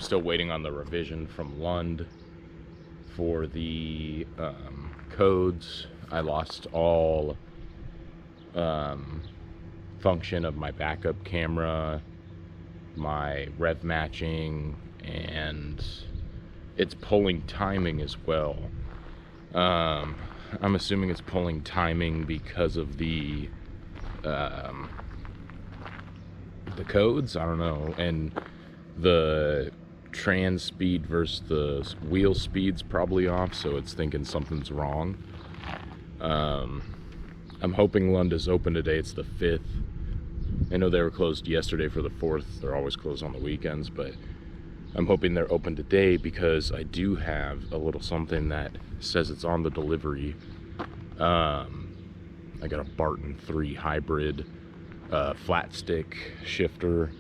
still waiting on the revision from Lund for the codes. I lost all function of my backup camera, my rev matching, and it's pulling timing as well. I'm assuming it's pulling timing because of the codes, I don't know, and the trans speed versus the wheel speed's probably off, so it's thinking something's wrong. I'm hoping Lund is open today. It's the 5th. I know they were closed yesterday for the 4th. They're always closed on the weekends, but I'm hoping they're open today because I do have a little something that says it's on the delivery. I got a Barton 3 hybrid flat stick shifter.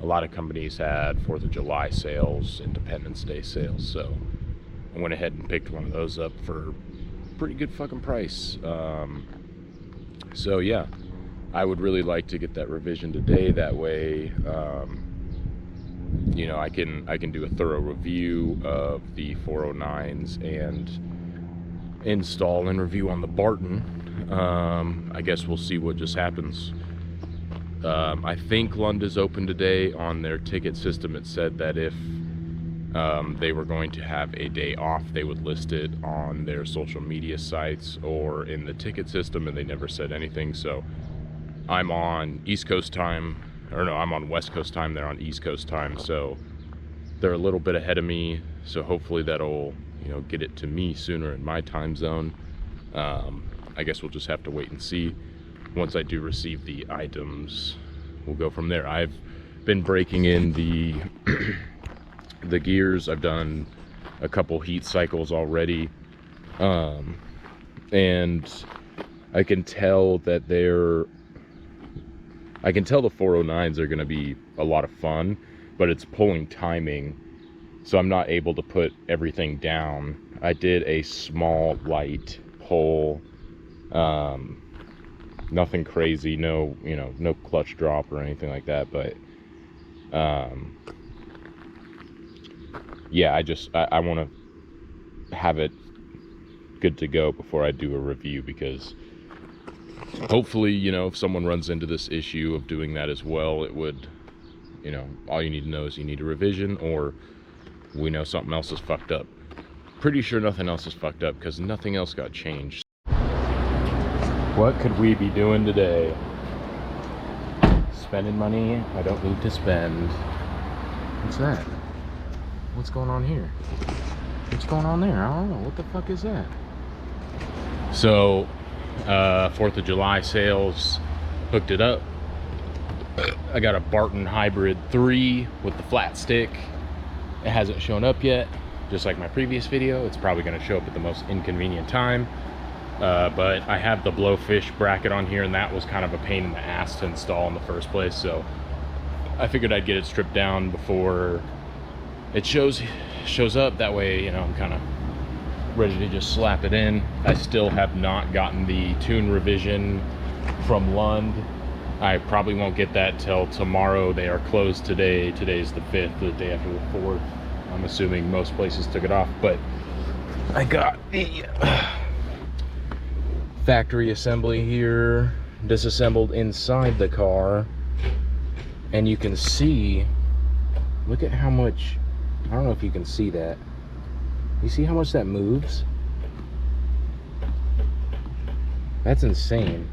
A lot of companies had 4th of July sales, Independence Day sales, so I went ahead and picked one of those up for a pretty good fucking price. So yeah, I would really like to get that revision today. That way, you know, I can do a thorough review of the 409s and install and review on the Barton. I guess we'll see what just happens. I think Lund is open today. On their ticket system, it said that if they were going to have a day off, they would list it on their social media sites or in the ticket system, and they never said anything. So I'm on East Coast time, or no, I'm on West Coast time, they're on East Coast time, so they're a little bit ahead of me, so hopefully that'll, you know, get it to me sooner in my time zone. I guess we'll just have to wait and see. Once I do receive the items, we'll go from there. I've been breaking in the the gears. I've done a couple heat cycles already, and I can tell that the 409s are going to be a lot of fun, but it's pulling timing, so I'm not able to put everything down. I did a small light pull, nothing crazy, no, you know, no clutch drop or anything like that, but yeah, I want to have it good to go before I do a review, because hopefully, you know, if someone runs into this issue of doing that as well, it would, you know, all you need to know is you need a revision, or we know something else is fucked up. Pretty sure nothing else is fucked up because nothing else got changed. What could we be doing today? Spending money I don't need to spend. What's that? What's going on here? What's going on there? I don't know. What the fuck is that? So, 4th of July sales, hooked it up. I got a Barton Hybrid 3 with the flat stick. It hasn't shown up yet, just like my previous video. It's probably going to show up at the most inconvenient time. But I have the blowfish bracket on here, and that was kind of a pain in the ass to install in the first place, so I figured I'd get it stripped down before it shows up. That way, you know, I'm kind of ready to just slap it in. I still have not gotten the tune revision from Lund. I probably won't get that till tomorrow. They are closed today. Today's the 5th, the day after the 4th. I'm assuming most places took it off, but I got the factory assembly here, disassembled inside the car, and you can see, look at how much, I don't know if you can see that. You see how much that moves? That's insane.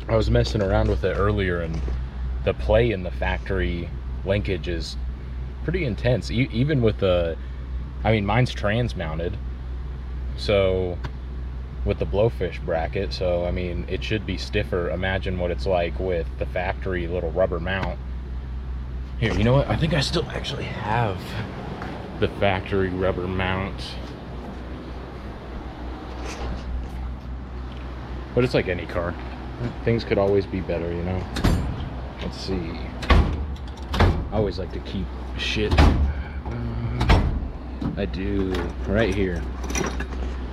I was messing around with it earlier, and the play in the factory linkage is pretty intense. Even with the, I mean, mine's trans mounted, so with the blowfish bracket, so I mean, it should be stiffer. Imagine what it's like with the factory little rubber mount. Here, you know what? I think I still actually have the factory rubber mount. But it's like any car. Things could always be better, you know? Let's see. I always like to keep shit. I do. Right here.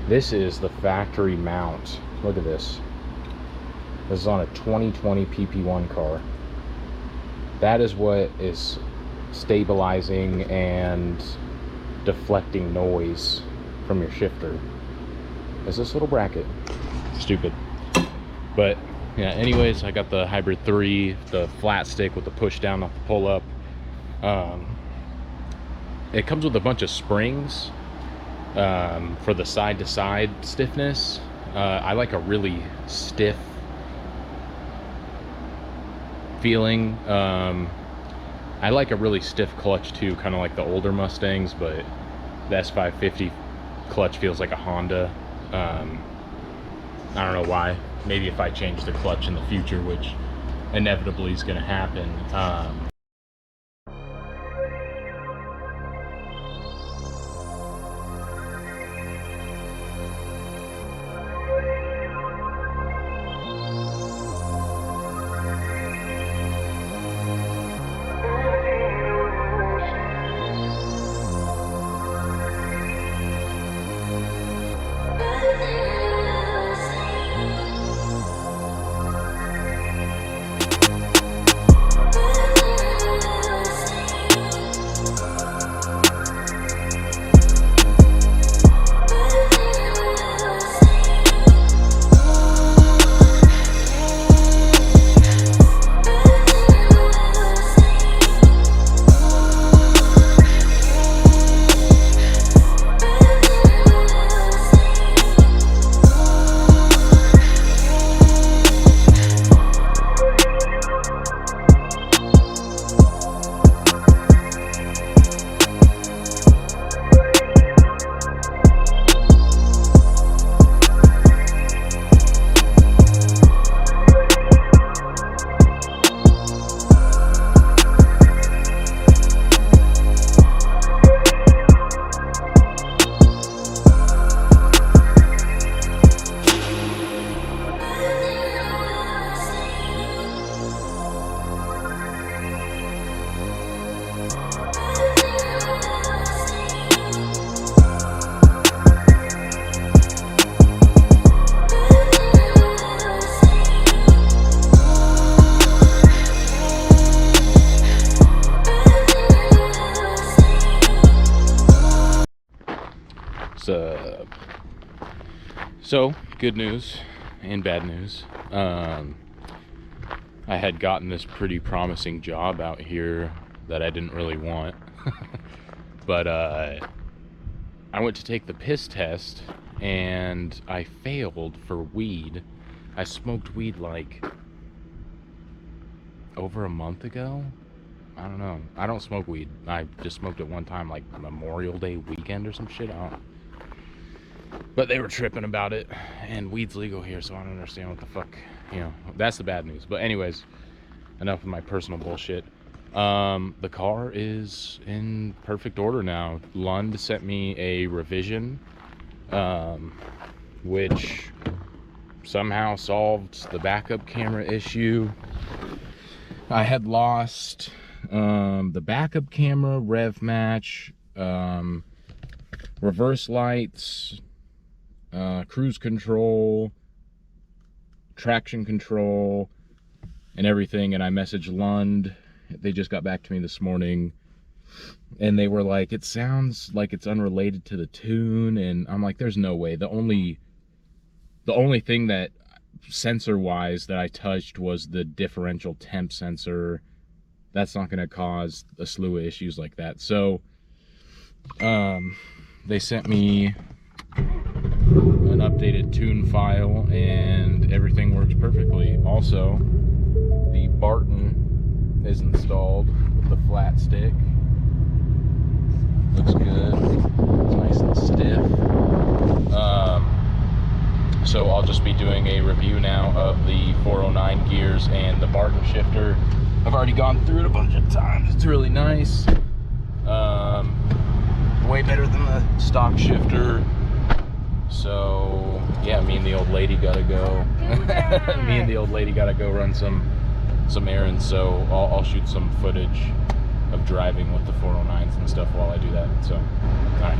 This is the factory mount. Look at this. This is on a 2020 PP1 car. That is what is stabilizing and deflecting noise from your shifter. Is this little bracket. Stupid. But yeah, anyways, I got the Hybrid 3, the flat stick with the push down, not the pull up. It comes with a bunch of springs for the side to side stiffness. I like a really stiff feeling. I like a really stiff clutch too, kind of like the older Mustangs, but the S550 clutch feels like a Honda. I don't know why. Maybe if I change the clutch in the future, which inevitably is going to happen. So good news and bad news. I had gotten this pretty promising job out here that I didn't really want. But I went to take the piss test and I failed for weed. I smoked weed like over a month ago. I don't know. I don't smoke weed. I just smoked it one time, like Memorial Day weekend or some shit. I don't. But they were tripping about it, and weed's legal here, so I don't understand what the fuck, you know. That's the bad news. But anyways, enough of my personal bullshit. The car is in perfect order now. Lund sent me a revision, which somehow solved the backup camera issue. I had lost the backup camera, rev match, reverse lights, cruise control, traction control, and everything. And I messaged Lund. They just got back to me this morning, and they were like, it sounds like it's unrelated to the tune. And I'm like, there's no way. The only thing that sensor wise that I touched was the differential temp sensor. That's not going to cause a slew of issues like that. So they sent me an updated tune file and everything works perfectly. Also, the Barton is installed with the flat stick. Looks good. It's nice and stiff. So I'll just be doing a review now of the 409 gears and the Barton shifter. I've already gone through it a bunch of times. It's really nice. Way better than the stock shifter. So yeah, me and the old lady gotta go. Me and the old lady gotta go run some errands. So I'll shoot some footage of driving with the 409s and stuff while I do that. So, all right.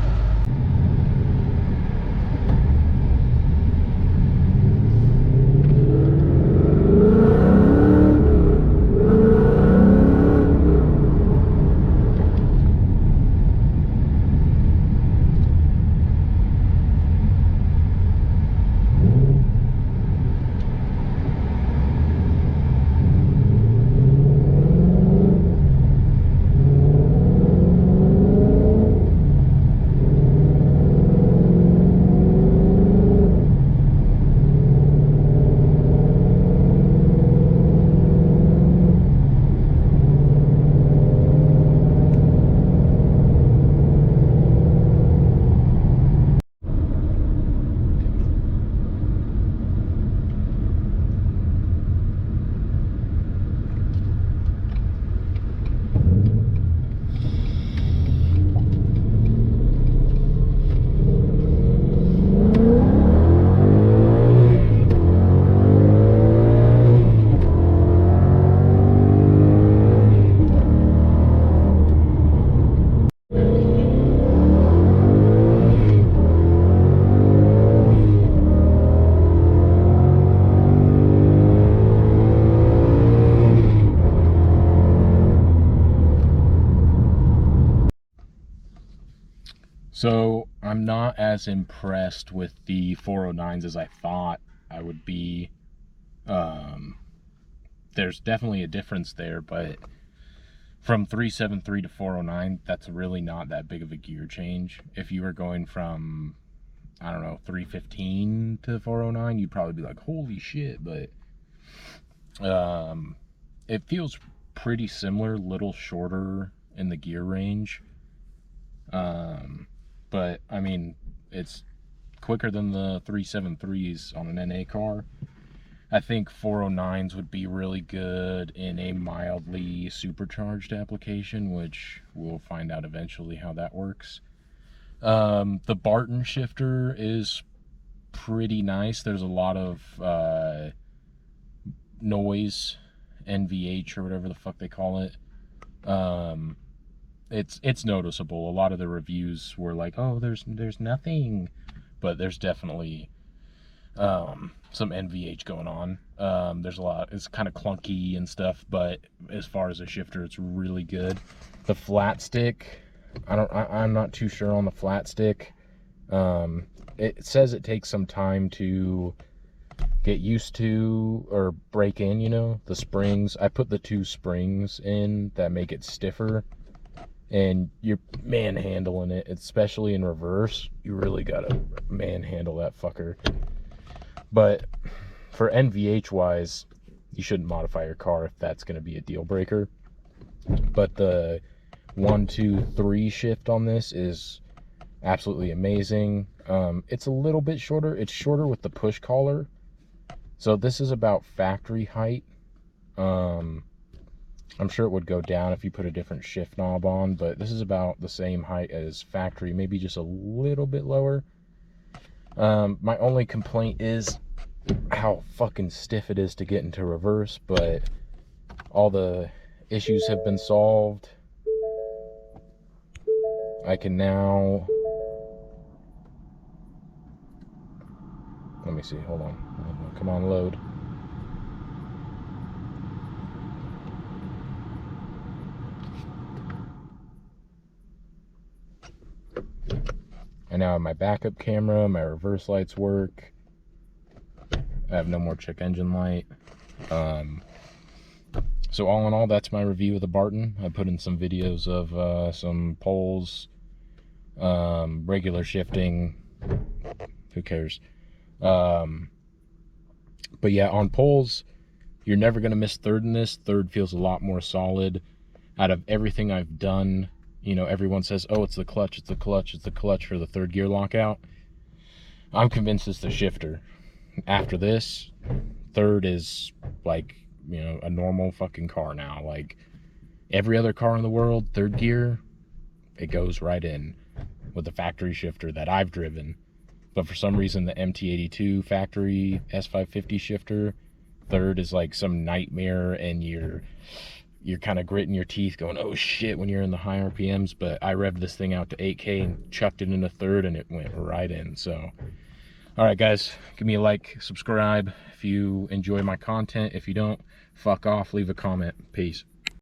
So I'm not as impressed with the 409s as I thought I would be. There's definitely a difference there, but from 373 to 409, that's really not that big of a gear change. If you were going from, I don't know, 315 to 409, you'd probably be like, holy shit, but it feels pretty similar, little shorter in the gear range. But I mean, it's quicker than the 373s on an NA car. I think 409s would be really good in a mildly supercharged application, which we'll find out eventually how that works. The Barton shifter is pretty nice. There's a lot of noise, NVH or whatever the fuck they call it. It's noticeable. A lot of the reviews were like, oh, there's nothing, but there's definitely some NVH going on. There's a lot. It's kind of clunky and stuff, but as far as a shifter, it's really good. The flat stick, I'm not too sure on the flat stick. It says it takes some time to get used to or break in, you know, the springs. I put the 2 springs in that make it stiffer, and you're manhandling it, especially in reverse. You really gotta manhandle that fucker. But for NVH wise, you shouldn't modify your car if that's going to be a deal breaker. But the 1, 2, 3 shift on this is absolutely amazing. It's a little bit shorter. It's shorter with the push collar. So this is about factory height. I'm sure it would go down if you put a different shift knob on, but this is about the same height as factory, maybe just a little bit lower. My only complaint is how fucking stiff it is to get into reverse, but all the issues have been solved. I can now, let me see, hold on, come on, load. And now my backup camera, my reverse lights work. I have no more check engine light. So all in all, that's my review of the Barton. I put in some videos of some poles, regular shifting, who cares. But yeah, on poles, you're never going to miss third in this. Third feels a lot more solid. Out of everything I've done, you know, everyone says, oh, it's the clutch, it's the clutch, it's the clutch for the third gear lockout. I'm convinced it's the shifter. After this, third is like, you know, a normal fucking car now. Like every other car in the world, third gear, it goes right in with the factory shifter that I've driven. But for some reason, the MT82 factory S550 shifter, third is like some nightmare, and you're kind of gritting your teeth going, oh shit, when you're in the high RPMs. But I revved this thing out to 8K and chucked it into third, and it went right in. So all right, guys, give me a like, subscribe if you enjoy my content. If you don't, fuck off, leave a comment. Peace.